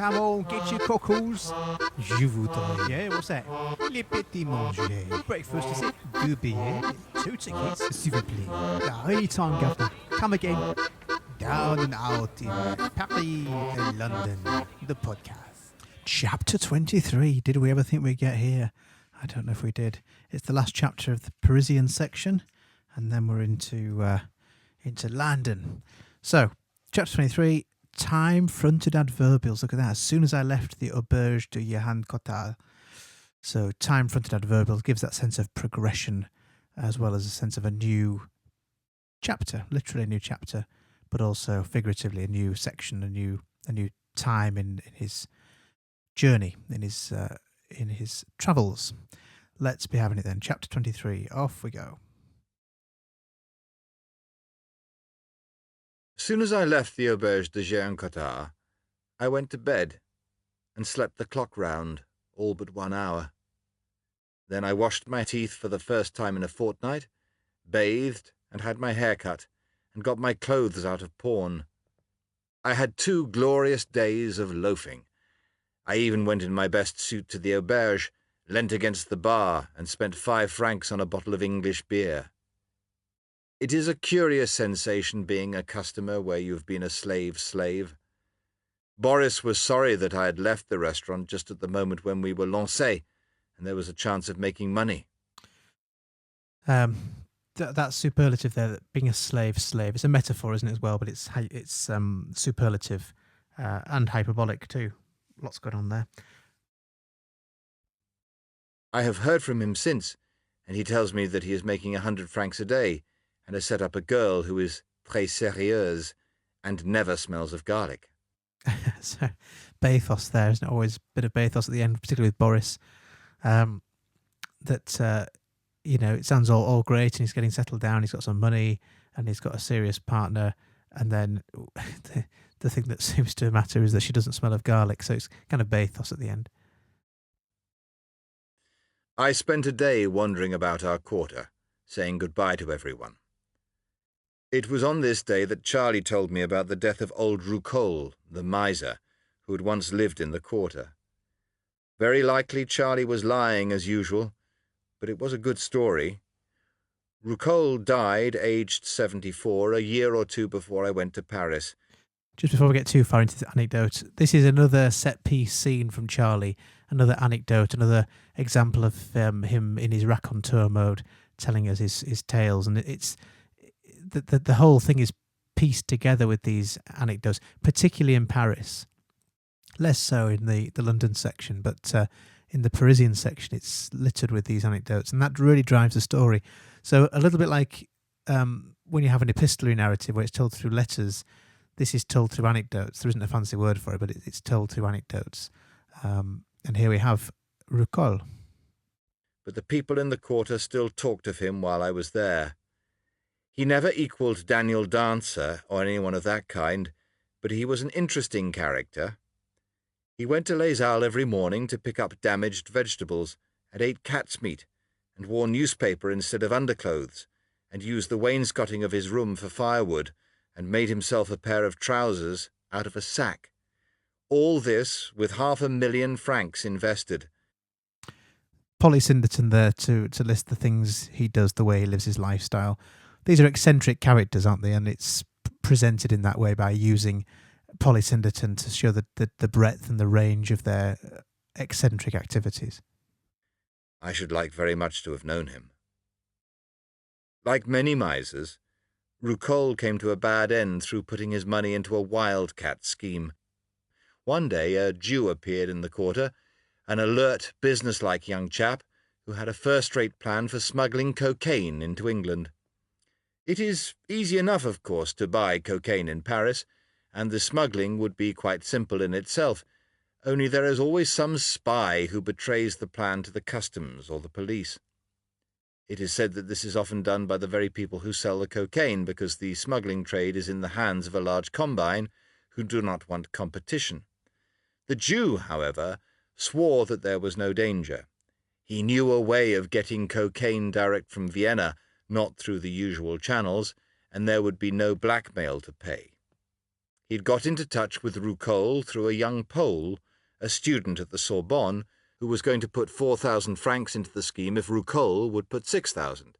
Come on, get your cockles. Je voudrais. Yeah, what's that? Les petits manger. Breakfast, is it? Deux billets. 2 tickets, s'il vous plaît. Anytime, governor. Come again. Down and out in Paris and London. The podcast. Chapter 23. Did we ever think we'd get here? I don't know if we did. It's the last chapter of the Parisian section, and then we're into London. So, chapter 23. Time-fronted adverbials. Look at that. As soon as I left the auberge de Johann Cotard. So time-fronted adverbials gives that sense of progression as well as a sense of a new chapter, literally a new chapter, but also figuratively a new section, a new time in his journey, in his travels. Let's be having it then. Chapter 23. Off we go. As soon as I left the auberge de Jean Cotard, I went to bed and slept the clock round, all but 1 hour. Then I washed my teeth for the first time in a fortnight, bathed and had my hair cut, and got my clothes out of pawn. I had 2 glorious days of loafing. I even went in my best suit to the auberge, leant against the bar, and spent 5 francs on a bottle of English beer. It is a curious sensation being a customer where you've been a slave. Boris was sorry that I had left the restaurant just at the moment when we were lancés, and there was a chance of making money. That superlative there, that being a slave, it's a metaphor, isn't it, as well? But it's superlative and hyperbolic too. Lots going on there. I have heard from him since, and he tells me that he is making 100 francs a day, and has set up a girl who is très sérieuse and never smells of garlic. So, bathos there, isn't it? Always a bit of bathos at the end, particularly with Boris. It sounds all great, and he's getting settled down, he's got some money, and he's got a serious partner, and then the thing that seems to matter is that she doesn't smell of garlic, so it's kind of bathos at the end. I spent a day wandering about our quarter, saying goodbye to everyone. It was on this day that Charlie told me about the death of old Roucault, the miser, who had once lived in the quarter. Very likely Charlie was lying as usual, but it was a good story. Roucault died aged 74, a year or 2 before I went to Paris. Just before we get too far into the anecdote, this is another set-piece scene from Charlie, another anecdote, another example of him in his raconteur mode, telling us his tales, and it's the whole thing is pieced together with these anecdotes, particularly in Paris. Less so in the London section, but in the Parisian section, it's littered with these anecdotes, and that really drives the story. So a little bit like when you have an epistolary narrative where it's told through letters, this is told through anecdotes. There isn't a fancy word for it, but it's told through anecdotes. And here we have Roucault. But the people in the quarter still talked of him while I was there. He never equalled Daniel Dancer or anyone of that kind, but he was an interesting character. He went to Les Halles every morning to pick up damaged vegetables, and ate cat's meat, and wore newspaper instead of underclothes, and used the wainscoting of his room for firewood, and made himself a pair of trousers out of a sack. All this with 500,000 francs invested. Polly Cinderton there to list the things he does, the way he lives his lifestyle. These are eccentric characters, aren't they? And it's presented in that way by using Polly Cinderton to show the breadth and the range of their eccentric activities. I should like very much to have known him. Like many misers, Roucault came to a bad end through putting his money into a wildcat scheme. One day a Jew appeared in the quarter, an alert, businesslike young chap who had a first-rate plan for smuggling cocaine into England. It is easy enough, of course, to buy cocaine in Paris, and the smuggling would be quite simple in itself, only there is always some spy who betrays the plan to the customs or the police. It is said that this is often done by the very people who sell the cocaine, because the smuggling trade is in the hands of a large combine who do not want competition. The Jew, however, swore that there was no danger. He knew a way of getting cocaine direct from Vienna, not through the usual channels, and there would be no blackmail to pay. He'd got into touch with Roucole through a young Pole, a student at the Sorbonne, who was going to put 4,000 francs into the scheme if Roucole would put 6,000.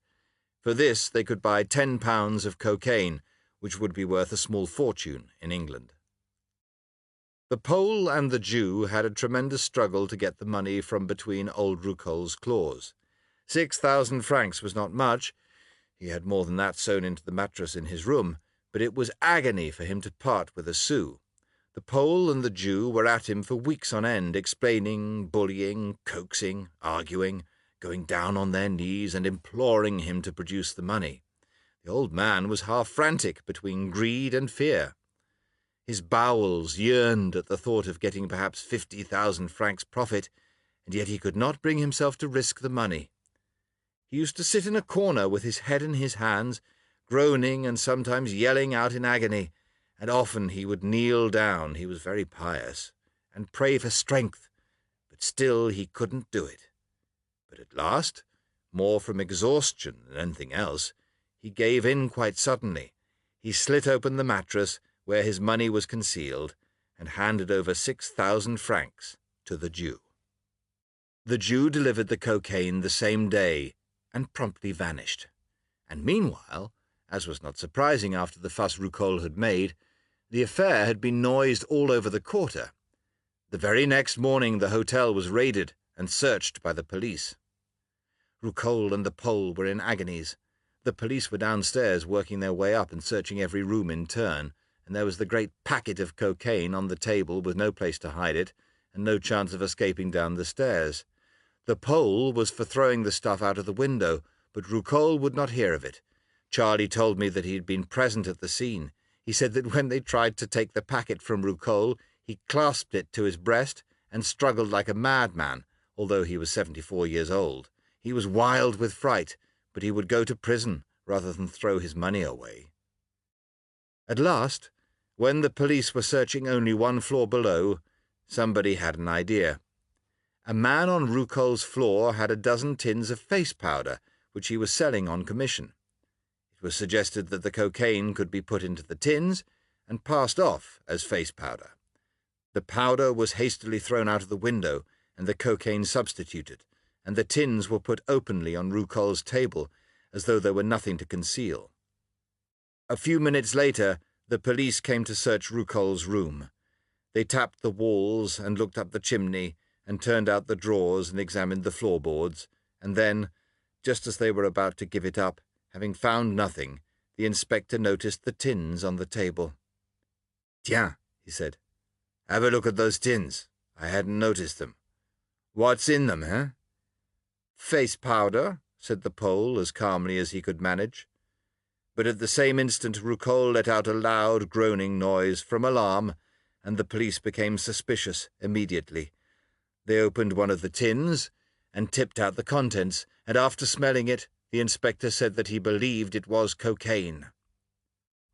For this they could buy 10 pounds of cocaine, which would be worth a small fortune in England. The Pole and the Jew had a tremendous struggle to get the money from between old Roucole's claws. 6,000 francs was not much. He had more than that sewn into the mattress in his room, but it was agony for him to part with a sou. The Pole and the Jew were at him for weeks on end, explaining, bullying, coaxing, arguing, going down on their knees and imploring him to produce the money. The old man was half frantic between greed and fear. His bowels yearned at the thought of getting perhaps 50,000 francs profit, and yet he could not bring himself to risk the money. He used to sit in a corner with his head in his hands, groaning and sometimes yelling out in agony, and often he would kneel down, he was very pious, and pray for strength, but still he couldn't do it. But at last, more from exhaustion than anything else, he gave in quite suddenly. He slit open the mattress where his money was concealed, and handed over 6,000 francs to the Jew. The Jew delivered the cocaine the same day, and promptly vanished. And meanwhile, as was not surprising after the fuss Roucole had made, the affair had been noised all over the quarter. The very next morning the hotel was raided and searched by the police. Roucole and the Pole were in agonies. The police were downstairs working their way up and searching every room in turn, and there was the great packet of cocaine on the table with no place to hide it, and no chance of escaping down the stairs. The Pole was for throwing the stuff out of the window, but Roucole would not hear of it. Charlie told me that he had been present at the scene. He said that when they tried to take the packet from Roucole, he clasped it to his breast and struggled like a madman, although he was 74 years old. He was wild with fright, but he would go to prison rather than throw his money away. At last, when the police were searching only one floor below, somebody had an idea. A man on Roucole's floor had a dozen tins of face powder, which he was selling on commission. It was suggested that the cocaine could be put into the tins and passed off as face powder. The powder was hastily thrown out of the window and the cocaine substituted, and the tins were put openly on Roucole's table as though there were nothing to conceal. A few minutes later, the police came to search Roucole's room. They tapped the walls and looked up the chimney and turned out the drawers and examined the floorboards, and then, just as they were about to give it up, having found nothing, the inspector noticed the tins on the table. "Tiens," he said, "have a look at those tins. I hadn't noticed them. What's in them, eh?" "Face powder," said the Pole as calmly as he could manage. But at the same instant Roucole let out a loud groaning noise from alarm, and the police became suspicious immediately. They opened one of the tins and tipped out the contents, and after smelling it, the inspector said that he believed it was cocaine.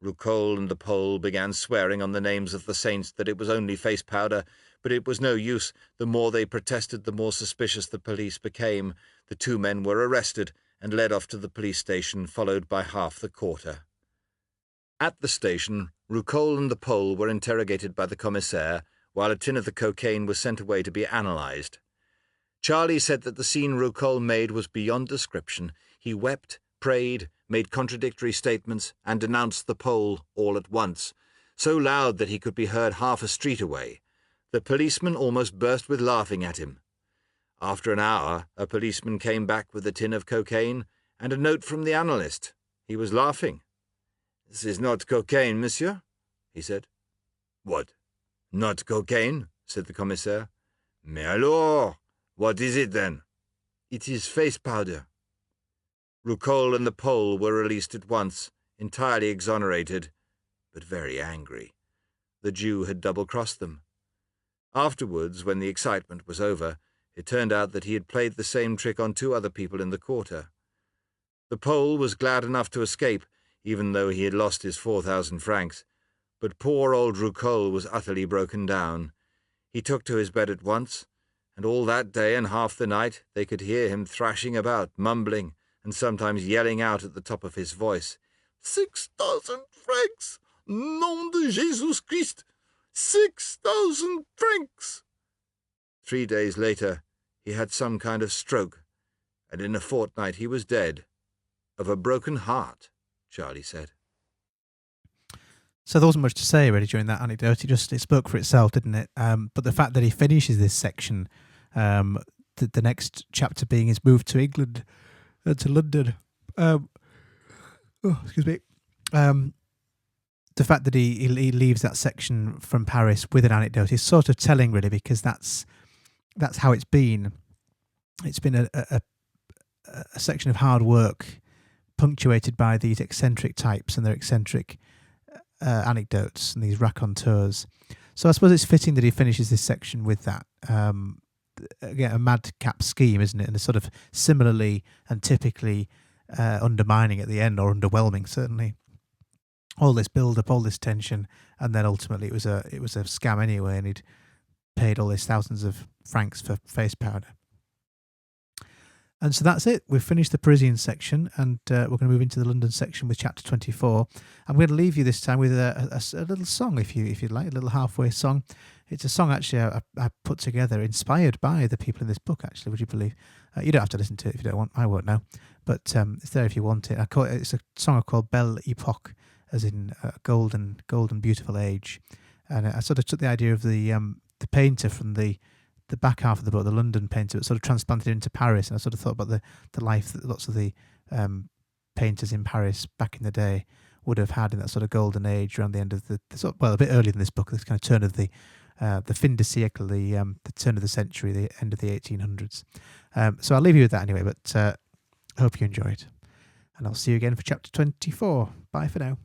Roucole and the Pole began swearing on the names of the saints that it was only face powder, but it was no use. The more they protested, the more suspicious the police became. The two men were arrested and led off to the police station, followed by half the quarter. At the station, Roucole and the Pole were interrogated by the commissaire, while a tin of the cocaine was sent away to be analysed. Charlie said that the scene Roucole made was beyond description. He wept, prayed, made contradictory statements, and denounced the Pole all at once, so loud that he could be heard half a street away. The policeman almost burst with laughing at him. After an hour, a policeman came back with a tin of cocaine and a note from the analyst. He was laughing. "This is not cocaine, monsieur," he said. "What? Not cocaine?" said the commissaire. "Mais alors, what is it then?" "It is face powder." Roucole and the Pole were released at once, entirely exonerated, but very angry. The Jew had double-crossed them. Afterwards, when the excitement was over, it turned out that he had played the same trick on 2 other people in the quarter. The Pole was glad enough to escape, even though he had lost his 4,000 francs, but poor old Roucole was utterly broken down. He took to his bed at once, and all that day and half the night they could hear him thrashing about, mumbling, and sometimes yelling out at the top of his voice, 6,000 francs! Nom de Jesus Christ! 6,000 francs! 3 days later, he had some kind of stroke, and in a fortnight he was dead. Of a broken heart, Charlie said. So there wasn't much to say really during that anecdote. It spoke for itself, didn't it? But the fact that he finishes this section, the next chapter being his move to England, to London. Excuse me. The fact that he leaves that section from Paris with an anecdote is sort of telling, really, because that's how it's been. It's been a section of hard work, punctuated by these eccentric types and their eccentric anecdotes and these raconteurs. So I suppose it's fitting that he finishes this section with that. Again, a madcap scheme, isn't it? And a sort of similarly and typically undermining at the end, or underwhelming, certainly. All this build-up, all this tension, and then ultimately it was a scam anyway, and he'd paid all these thousands of francs for face powder. And so that's it. We've finished the Parisian section, and we're going to move into the London section with chapter 24. I'm going to leave you this time with a little song, if you'd like, a little halfway song. It's a song actually I put together, inspired by the people in this book. Actually, would you believe? You don't have to listen to it if you don't want. I won't know, but it's there if you want it. It's a song I called Belle Epoque, as in golden, beautiful age. And I sort of took the idea of the painter from the back half of the book, the London painter, but sort of transplanted into Paris. And I sort of thought about the life that lots of the painters in Paris back in the day would have had in that sort of golden age around the end of a bit earlier than this book, this kind of turn of the fin de siècle, the turn of the century, the end of the 1800s. So I'll leave you with that anyway, but I hope you enjoyed. And I'll see you again for chapter 24. Bye for now.